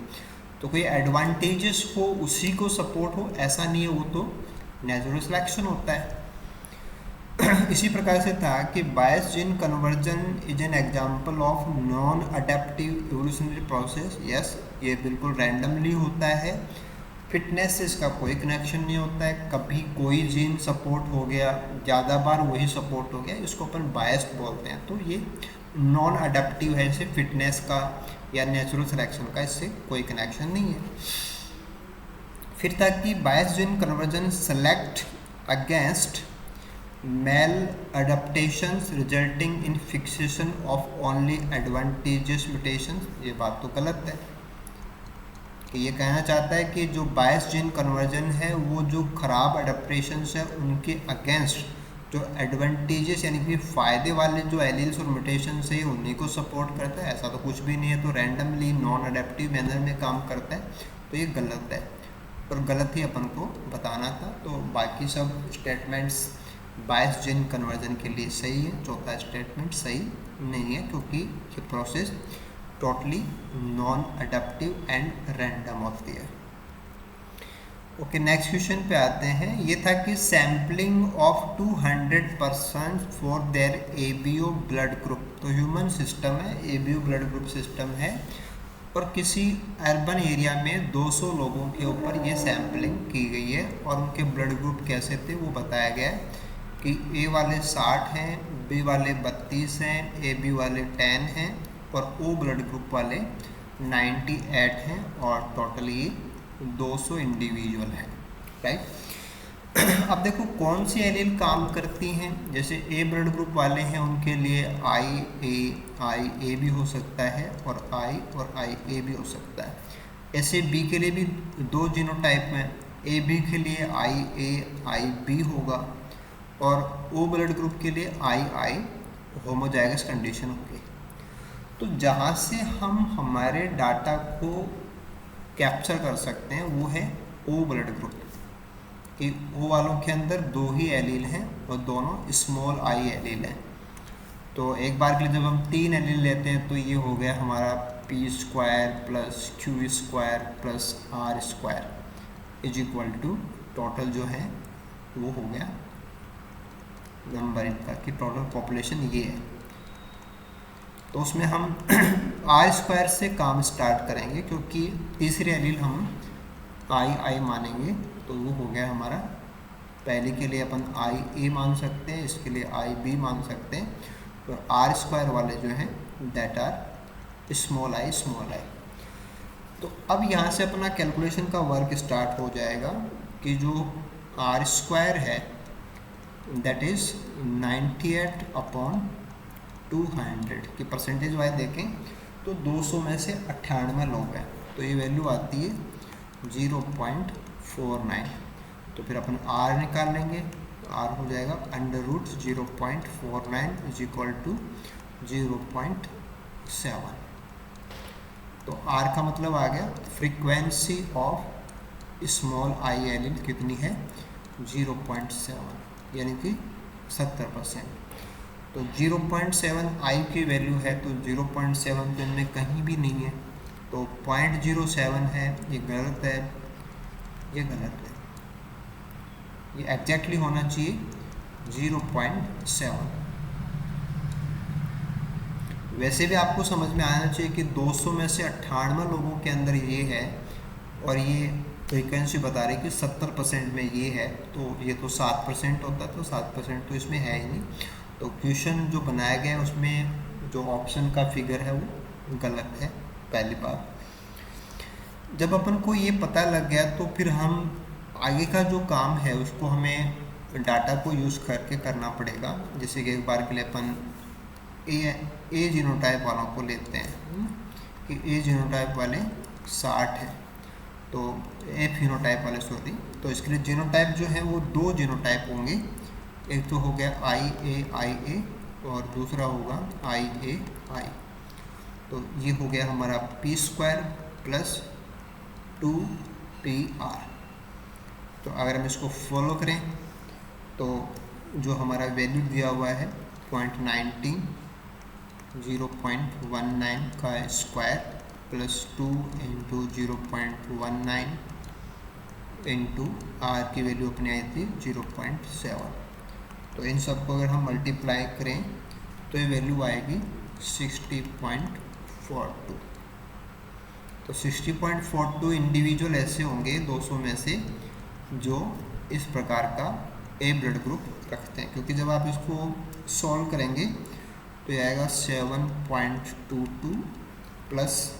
तो कोई एडवांटेजेस हो उसी को सपोर्ट हो ऐसा नहीं है, वो तो नेचुरल सिलेक्शन होता है। इसी प्रकार से था कि bias gene conversion is an example of non adaptive evolutionary process. Yes, ये बिल्कुल रैंडमली होता है, फिटनेस से इसका कोई कनेक्शन नहीं होता है। कभी कोई जीन सपोर्ट हो गया, ज़्यादा बार वही सपोर्ट हो गया, इसको अपन बायस्ड बोलते हैं। तो ये नॉन अडेप्टिव है, इससे फिटनेस का या नेचुरल सिलेक्शन का इससे कोई कनेक्शन नहीं है। फिर तक कि bias gene conversion select against maladaptations resulting in fixation of only advantages mutations. ये बात तो गलत है कि ये कहना चाहता है कि जो बायस जीन कन्वर्जन है वो जो खराब अडेप्टेशंस है उनके अगेंस्ट जो एडवांटेजेस यानी कि फ़ायदे वाले जो एलील्स और म्यूटेशंस है उन्हीं को सपोर्ट करता है। ऐसा तो कुछ भी नहीं है, तो रैंडमली नॉन अडेप्टिव मैनर में काम करता है, तो ये गलत है और गलत ही अपन को बताना था। तो बाकी सब स्टेटमेंट्स बायस जीन कन्वर्जन के लिए सही है, चौथा स्टेटमेंट सही नहीं है क्योंकि ये process totally non adaptive and random होती है। ओके, नेक्स्ट क्वेश्चन पे आते हैं। ये था कि sampling of 200% for their ABO blood group. तो ह्यूमन सिस्टम है, एबीओ ब्लड ग्रुप सिस्टम है और किसी अर्बन एरिया में 200 लोगों के ऊपर ये सैम्पलिंग की गई है और उनके ब्लड ग्रुप कैसे थे वो बताया गया है कि ए वाले 60 हैं, बी वाले 32 हैं, ए बी वाले 10 हैं और ओ ब्लड ग्रुप वाले 98 हैं और टोटली 200 इंडिविजुअल हैं, राइट। अब देखो कौन सी एलील काम करती हैं। जैसे ए ब्लड ग्रुप वाले हैं उनके लिए आई ए भी हो सकता है और आई ए भी हो सकता है। ऐसे बी के लिए भी दो जीनोटाइप में, ए बी के लिए आई ए आई बी होगा और ओ ब्लड ग्रुप के लिए आई होमोजाइगस कंडीशन होगी। तो जहाँ से हम हमारे डाटा को कैप्चर कर सकते हैं वो है ओ ब्लड ग्रुप कि ओ वालों के अंदर दो ही एलील हैं और दोनों स्मॉल आई एलील हैं। तो एक बार के लिए जब हम 3 एलील लेते हैं तो ये हो गया हमारा P square plus Q square plus R square is equal to total जो है वो हो गया नंबर इनका कि टोटल पॉपुलेशन ये है। तो उसमें हम आर स्क्वायर से काम स्टार्ट करेंगे क्योंकि तीसरी एलील हम आई मानेंगे, तो वो हो गया हमारा। पहले के लिए अपन आई ए मान सकते हैं, इसके लिए आई बी मान सकते हैं। तो आर स्क्वायर वाले जो हैं दैट आर स्मॉल आई। तो अब यहाँ से अपना कैलकुलेशन का वर्क स्टार्ट हो जाएगा कि जो आर स्क्वायर है दैट इज़ 98/200 की परसेंटेज वाइज देखें तो 200 में से 98 लोग हैं, तो ये वैल्यू आती है 0.49। तो फिर अपन आर निकाल लेंगे, आर हो जाएगा √0.49 इज इक्वल टू 0.7। तो आर का मतलब आ गया frequency of small I allele कितनी है 0.7 यानी कि 70%। तो 0.7 आई की वैल्यू है तो 0.7 तो इनमें कहीं भी नहीं है, तो 0.07 है, ये गलत है, ये गलत है, ये एग्जैक्टली होना चाहिए 0.7। वैसे भी आपको समझ में आना चाहिए कि 200 में से 98 लोगों के अंदर ये है और ये फ्रीक्वेंसी बता रही कि 70% में ये है, तो ये तो 7% होता है, तो 7% तो इसमें है ही नहीं। तो क्वेश्चन जो बनाया गया है उसमें जो ऑप्शन का फिगर है वो गलत है। पहली बात, जब अपन को ये पता लग गया तो फिर हम आगे का जो काम है उसको हमें डाटा को यूज़ करके करना पड़ेगा। जैसे कि एक बार के लिए अपन ए जीनोटाइप वालों को लेते हैं कि ए जीनोटाइप वाले 60 हैं, तो ए फिनोटाइप वाले सॉरी, तो इसके लिए जीनोटाइप जो है वो 2 जीनोटाइप होंगे। एक तो हो गया आई ए और दूसरा होगा आई। तो ये हो गया हमारा पी स्क्वायर प्लस 2PR। तो अगर हम इसको फॉलो करें तो जो हमारा वैल्यू दिया हुआ है 0.19 का square plus 2 into 0.19 into R की वैल्यू अपनी आई थी 0.7। तो इन सबको अगर हम मल्टीप्लाई करें तो ये वैल्यू आएगी 60.42। तो 60.42 इंडिविजुअल ऐसे होंगे 200 में से जो इस प्रकार का ए ब्लड ग्रुप रखते हैं, क्योंकि जब आप इसको सॉल्व करेंगे तो ये आएगा 7.22 प्लस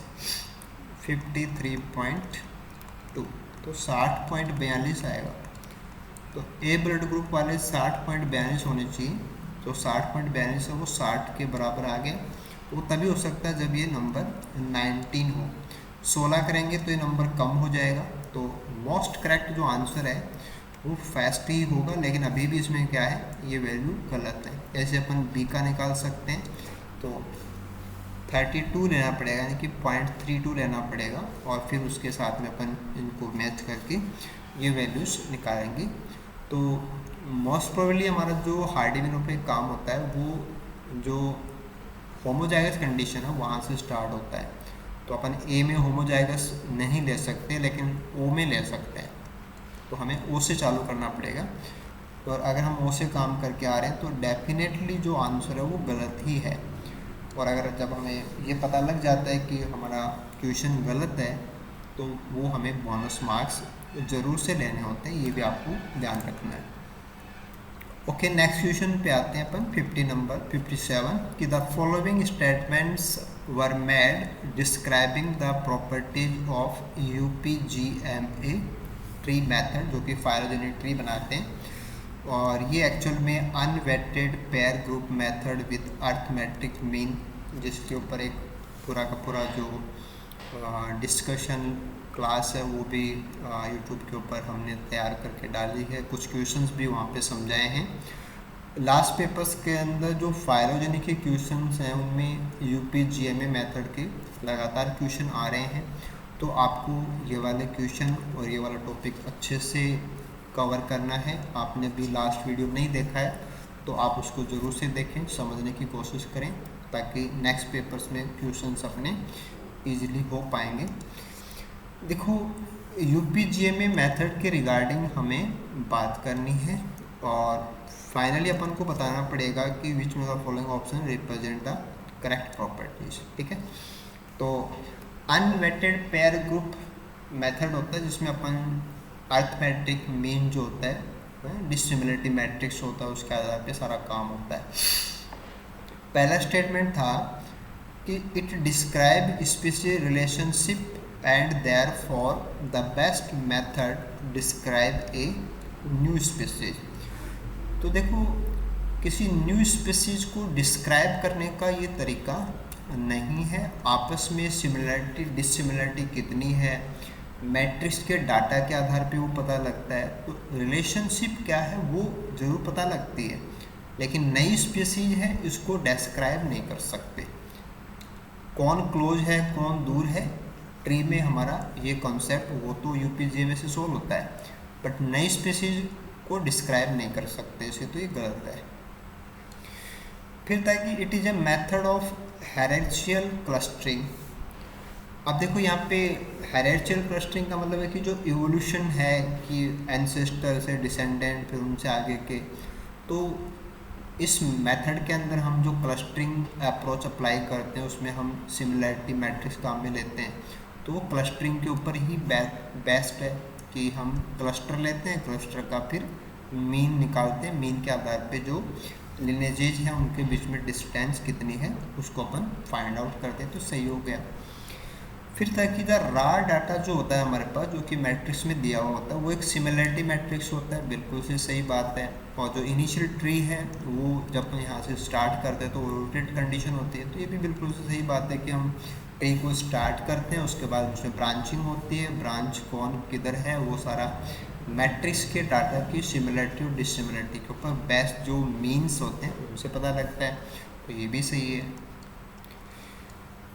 53.2, तो 60.42 आएगा। तो ए ब्लड ग्रुप वाले 60.42 होने चाहिए, तो 60.42 है वो 60 के बराबर आ गया। वो तभी हो सकता है जब ये नंबर 19 हो। 16 करेंगे तो ये नंबर कम हो जाएगा। तो मोस्ट करेक्ट जो आंसर है वो फर्स्ट ही होगा, लेकिन अभी भी इसमें क्या है, ये वैल्यू गलत है। ऐसे अपन बी का निकाल सकते हैं, तो 32 लेना पड़ेगा, यानी कि 0.32 लेना पड़ेगा, और फिर उसके साथ में अपन इनको मैच करके ये वैल्यूज निकालेंगे। तो मोस्ट प्रोबेबली हमारा जो हार्डीविनो पे काम होता है वो जो होमोजाइगस कंडीशन है वहाँ से स्टार्ट होता है। तो अपन ए में होमोजाइगस नहीं ले सकते, लेकिन ओ में ले सकते हैं। तो हमें ओ से चालू करना पड़ेगा। तो अगर हम ओ से काम करके आ रहे हैं तो डेफिनेटली जो आंसर है वो गलत ही है। और अगर जब हमें ये पता लग जाता है कि हमारा क्वेश्चन गलत है तो वो हमें बोनस मार्क्स ज़रूर से लेने होते हैं, ये भी आपको ध्यान रखना है। ओके, नेक्स्ट क्वेश्चन पे आते हैं अपन 50 नंबर 57 कि the following statements were made describing the properties of UPGMA tree method, जो कि फाइलोजेनिक ट्री बनाते हैं। और ये एक्चुअल में unweighted pair group method with arithmetic mean, जिसके ऊपर एक पूरा का पूरा जो डिस्कशन क्लास है वो भी यूट्यूब के ऊपर हमने तैयार करके डाली है। कुछ क्वेश्चंस भी वहाँ पे समझाए हैं। लास्ट पेपर्स के अंदर जो फाइलोजेनिक के क्वेश्चंस हैं उनमें UPGMA मेथड के लगातार क्वेश्चन आ रहे हैं। तो आपको ये वाले क्वेश्चन और ये वाला टॉपिक अच्छे से कवर करना है। आपने भी लास्ट वीडियो नहीं देखा है तो आप उसको ज़रूर से देखें, समझने की कोशिश करें, ताकि नेक्स्ट पेपर्स में क्वेश्चंस अपने ईजिली हो पाएंगे। देखो, UPGMA मेथड के रिगार्डिंग हमें बात करनी है, और फाइनली अपन को बताना पड़ेगा कि विच में the following option represent the correct properties. ठीक है, तो अनवेटेड पेयर ग्रुप मेथड होता है जिसमें अपन अर्थमेटिक मीन जो होता है, डिसिमिलरिटी मैट्रिक्स होता है, उसके आधार पे सारा काम होता है। पहला स्टेटमेंट था कि it describe species relationship and therefore the best method describe a new species। तो देखो, किसी न्यू स्पीशीज को डिस्क्राइब करने का ये तरीका नहीं है। आपस में सिमिलरिटी डिसिमिलरिटी कितनी है, मैट्रिक्स के डाटा के आधार पे वो पता लगता है। तो रिलेशनशिप क्या है वो ज़रूर पता लगती है, लेकिन नई स्पीशीज है इसको डिस्क्राइब नहीं कर सकते। कौन क्लोज है कौन दूर है, ट्री में हमारा ये कॉन्सेप्ट वो तो UPGMA से सोल्व होता है, बट नई स्पीशीज को डिस्क्राइब नहीं कर सकते, इसे तो ये गलत है। फिर था कि it is a method of hierarchical clustering. अब देखो यहाँ पे हायरार्चिकल क्लस्टरिंग का मतलब है कि जो इवोल्यूशन है कि एंसेस्टर से डिसेंडेंट फिर उनसे आगे के, तो इस मेथड के अंदर हम जो क्लस्टरिंग अप्रोच अप्लाई करते हैं उसमें हम सिमिलरिटी मैट्रिक्स काम में लेते हैं। तो वो क्लस्टरिंग के ऊपर ही बेस्ट है कि हम क्लस्टर लेते हैं, क्लस्टर का फिर मीन निकालते हैं, मीन के आधार पे जो लिनेजेज हैं उनके बीच में डिस्टेंस कितनी है उसको अपन फाइंड आउट करते हैं, तो सही हो गया। फिर था कि द रा डाटा जो होता है हमारे पास, जो कि मैट्रिक्स में दिया हुआ होता है, वो एक सिमिलरिटी मैट्रिक्स होता है, बिल्कुल से सही बात है। और जो इनिशियल ट्री है वो जब यहाँ से स्टार्ट करते हैं तो रोटेट कंडीशन होती है, तो ये भी बिल्कुल से सही बात है कि हम ट्री को स्टार्ट करते हैं, उसके बाद उसमें ब्रांचिंग होती है, ब्रांच कौन किधर है वो सारा मैट्रिक्स के डाटा की सिमिलरिटी और डिसिमिलरिटी के ऊपर बेस्ट जो मीन्स होते हैं उनसे पता लगता है, तो ये भी सही है।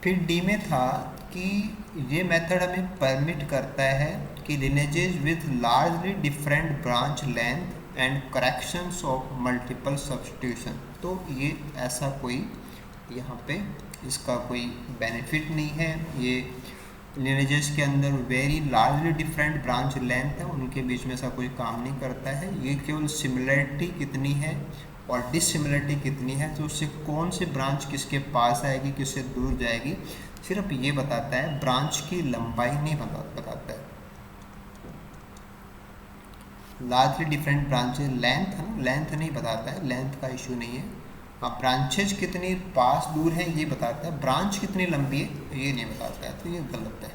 फिर डी में था कि ये मेथड हमें परमिट करता है कि lineages with largely different branch length and corrections of multiple substitution, तो ये ऐसा कोई यहाँ पे इसका कोई बेनिफिट नहीं है। ये लिनेजेस के अंदर very largely different branch length है, उनके बीच में ऐसा कोई काम नहीं करता है। ये केवल सिमिलरिटी कितनी है और डिसिमिलरिटी कितनी है, तो उससे कौन सी ब्रांच किसके पास आएगी, किससे दूर जाएगी, सिर्फ ये बताता है, ब्रांच की लंबाई नहीं बताता है। लार्जली डिफरेंट ब्रांचेज लेंथ है ना, लेंथ नहीं बताता है, लेंथ का इशू नहीं है। हाँ, ब्रांचेज कितनी पास दूर है ये बताता है, ब्रांच कितनी लंबी है ये नहीं बताता है, तो ये गलत है।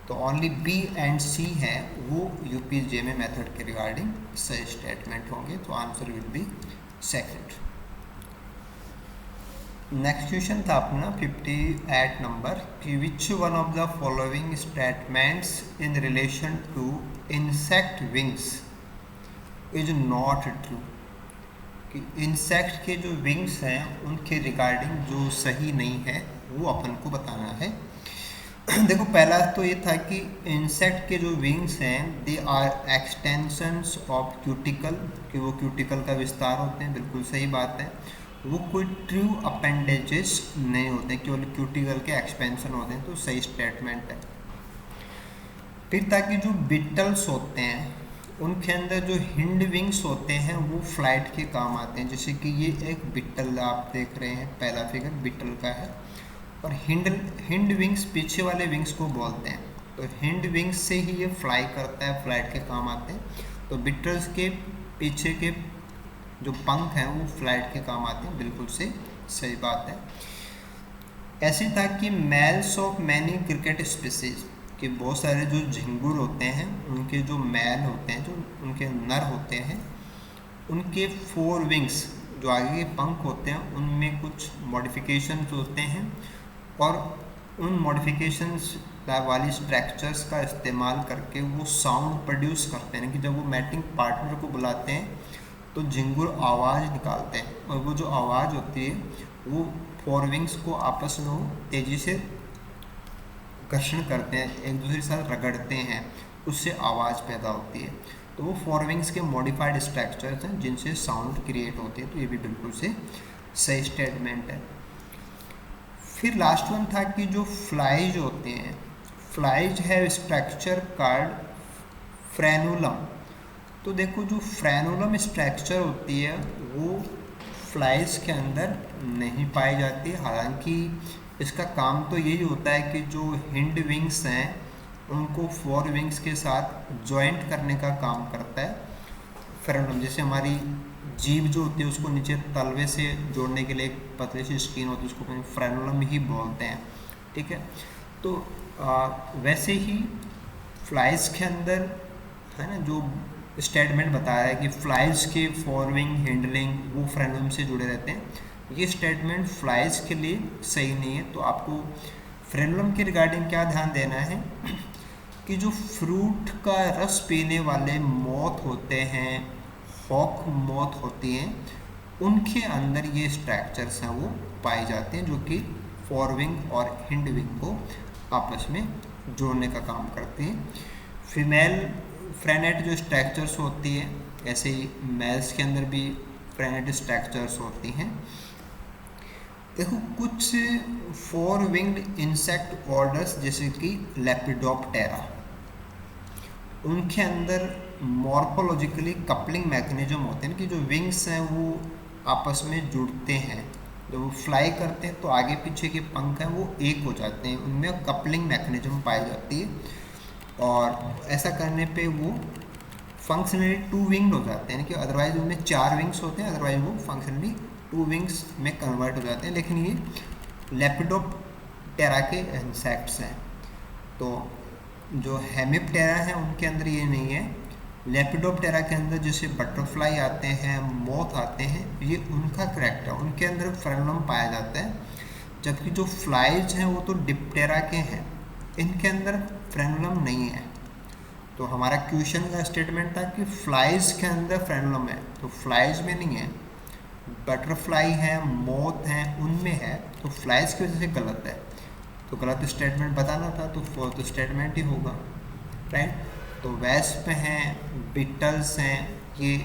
तो ओनली बी एंड सी है वो यूपीजेएमए मेथड के रिगार्डिंग सही स्टेटमेंट होंगे, तो answer will be second. Next question था अपना 58 नंबर कि which one of the following statements in relation to insect wings is not true. कि इंसेक्ट के जो विंग्स हैं उनके रिगार्डिंग जो सही नहीं है वो अपन को बताना है। देखो, पहला तो ये था कि इंसेक्ट के जो विंग्स हैं they are extensions of cuticle, कि वो क्यूटिकल का विस्तार होते हैं, बिल्कुल सही बात है। वो कोई ट्रू अपेंडेजेस नहीं होते, केवल क्यूटिकल के एक्सपेंशन होते हैं, तो सही स्टेटमेंट है। फिर ताकि जो बिटल्स होते हैं उनके अंदर जो हिंड विंग्स होते हैं वो फ्लाइट के काम आते हैं, जैसे कि ये एक बिटल आप देख रहे हैं, पहला फिगर बिटल का है, और हिंड विंग्स पीछे वाले विंग्स को बोलते हैं। तो हिंड विंग्स से ही ये फ्लाई करता है, फ्लाइट के काम आते हैं। तो बिटल्स के पीछे के जो पंख हैं वो फ्लाइट के काम आते हैं, बिल्कुल से सही बात है। ऐसे था कि males of many cricket species, कि बहुत सारे जो झिंगुर होते हैं उनके जो मैल होते हैं, जो उनके नर होते हैं, उनके 4 विंग्स जो आगे के पंख होते हैं उनमें कुछ मॉडिफिकेशंस होते हैं, और उन मॉडिफिकेशंस वाली स्ट्रक्चर्स का इस्तेमाल करके वो साउंड प्रोड्यूस करते हैं, कि जब वो मैटिंग पार्टनर को बुलाते हैं तो झिंगुर आवाज़ निकालते हैं, और वो जो आवाज़ होती है वो 4 विंग्स को आपस में तेज़ी से घर्षण करते हैं, एक दूसरे के साथ रगड़ते हैं, उससे आवाज़ पैदा होती है। तो वो 4 विंग्स के मॉडिफाइड स्ट्रक्चर्स हैं जिनसे साउंड क्रिएट होती है, तो ये भी बिल्कुल से सही स्टेटमेंट है। फिर लास्ट वन था कि जो फ्लाइज होते हैं, फ्लाइज है स्ट्रक्चर कॉल्ड फ्रेनुलम। तो देखो, जो फ्रेनुलम स्ट्रक्चर होती है वो फ्लाइज के अंदर नहीं पाई जाती, हालांकि इसका काम तो यही होता है कि जो हिंड विंग्स हैं उनको 4 विंग्स के साथ जॉइंट करने का काम करता है फ्रेनुलम। जैसे हमारी जीभ जो होती है उसको नीचे तलवे से जोड़ने के लिए एक पतली सी स्किन होती है, उसको फ्रेनुलम ही बोलते हैं, ठीक है। तो वैसे ही फ्लाइज के अंदर है ना, जो स्टेटमेंट बताया है कि फ्लाइज के 4 विंग हिंडलिंग वो फ्रेनुलम से जुड़े रहते हैं, ये स्टेटमेंट फ्लाइज के लिए सही नहीं है। तो आपको फ्रेनुलम के रिगार्डिंग क्या ध्यान देना है कि जो फ्रूट का रस पीने वाले मॉथ होते हैं, हॉक मॉथ होती हैं, उनके अंदर ये स्ट्रक्चर्स हैं वो पाए जाते हैं, जो कि 4 विंग और हिंड विंग को आपस में जोड़ने का काम करते हैं। फीमेल फ्रेनेट जो स्ट्रक्चर्स होती है, ऐसे ही मेल्स के अंदर भी फ्रेनेट स्ट्रक्चर्स होती हैं। देखो, कुछ 4 विंग्ड इंसेक्ट ऑर्डर्स जैसे कि लेपिडोप्टेरा, उनके अंदर मॉर्फोलॉजिकली कपलिंग मैकेनिज्म होते हैं, कि जो विंग्स हैं वो आपस में जुड़ते हैं, जब वो फ्लाई करते हैं तो आगे पीछे के पंख हैं वो एक हो जाते हैं, उनमें कपलिंग मैकेनिज्म पाई जाती है, और ऐसा करने पे वो फंक्शनली 2 विंग्ड हो जाते हैं, कि अदरवाइज उनमें 4 विंग्स होते हैं, अदरवाइज वो फंक्शनली 2 विंग्स में कन्वर्ट हो जाते हैं। लेकिन ये लेपिडोप्टेरा के इंसेक्ट्स हैं। तो जो हेमिप्टेरा हैं उनके अंदर ये नहीं है। लेपिडोप्टेरा के अंदर जैसे बटरफ्लाई आते हैं, मोथ आते हैं, ये उनका करेक्टर, उनके अंदर फ्रेनुलम पाया जाता है, जबकि जो फ्लाइज हैं वो तो डिप्टेरा के हैं, इनके अंदर फ्रेनुलम नहीं है। तो हमारा क्वेश्चन का स्टेटमेंट था कि फ्लाइज के अंदर फ्रेनुलम है, तो फ्लाइज में नहीं है, बटरफ्लाई है, मोथ हैं, उनमें है, तो फ्लाइज की वजह से गलत है। तो गलत स्टेटमेंट बताना था, तो फोर्थ स्टेटमेंट ही होगा, राइट। तो वेस्प हैं, बिटल्स हैं, ये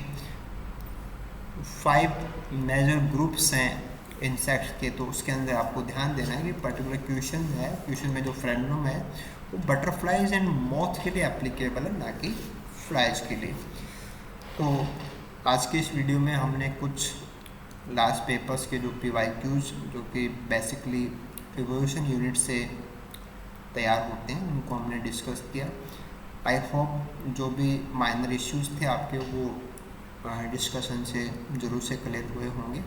5 मेजर ग्रुप्स हैं इंसेक्ट्स के, तो उसके अंदर आपको ध्यान देना है कि पर्टिकुलर क्वेश्चन है, क्वेश्चन में जो फ्रेंडम है वो बटरफ्लाइज एंड मॉथ के लिए एप्लीकेबल है, ना कि फ्लाइज के लिए। तो आज के इस वीडियो में हमने कुछ लास्ट पेपर्स के जो PYQs जो कि बेसिकली इवोल्यूशन यूनिट से तैयार होते हैं उनको हमने डिस्कस किया। आई होप जो भी माइनर इश्यूज थे आपके वो डिस्कशन से ज़रूर से क्लियर हुए होंगे।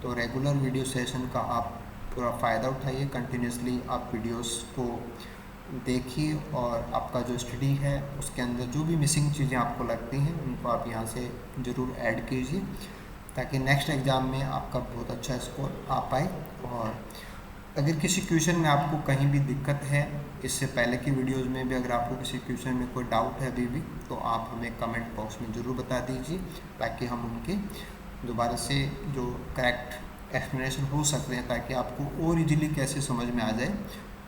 तो रेगुलर वीडियो सेशन का आप पूरा फ़ायदा उठाइए, कंटिन्यूसली आप वीडियोस को देखिए और आपका जो स्टडी है उसके अंदर जो भी मिसिंग चीज़ें आपको लगती हैं उनको आप यहाँ से ज़रूर ऐड कीजिए, ताकि नेक्स्ट एग्ज़ाम में आपका बहुत अच्छा स्कोर आ पाए। और अगर किसी क्वेश्चन में आपको कहीं भी दिक्कत है, इससे पहले की वीडियोस में भी अगर आपको किसी क्वेश्चन में कोई डाउट है अभी भी, तो आप हमें कमेंट बॉक्स में ज़रूर बता दीजिए, ताकि हम उनके दोबारा से जो करेक्ट एक्सप्लेनेशन हो सकते हैं, ताकि आपको और इजीली कैसे समझ में आ जाए,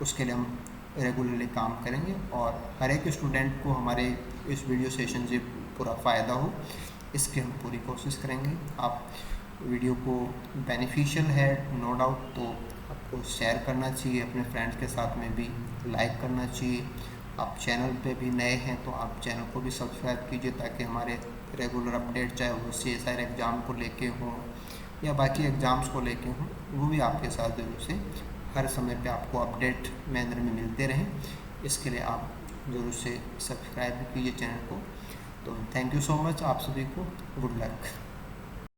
उसके लिए हम रेगुलरली काम करेंगे और हर एक स्टूडेंट को हमारे इस वीडियो सेशन से पूरा फ़ायदा हो, इसकी हम पूरी कोशिश करेंगे। आप वीडियो को बेनिफिशियल है नो डाउट, तो आपको शेयर करना चाहिए, अपने फ्रेंड्स के साथ में भी लाइक करना चाहिए। आप चैनल पे भी नए हैं तो आप चैनल को भी सब्सक्राइब कीजिए, ताकि हमारे रेगुलर अपडेट, चाहे वो CSIR एग्ज़ाम को लेके हों या बाकी एग्ज़ाम्स को लेके हों, वो भी आपके साथ ज़रूर से हर समय पे आपको अपडेट मैनर में मिलते रहें। इसके लिए आप ज़रूर से सब्सक्राइब कीजिए चैनल को। तो थैंक यू सो मच, आप सभी को गुड लक।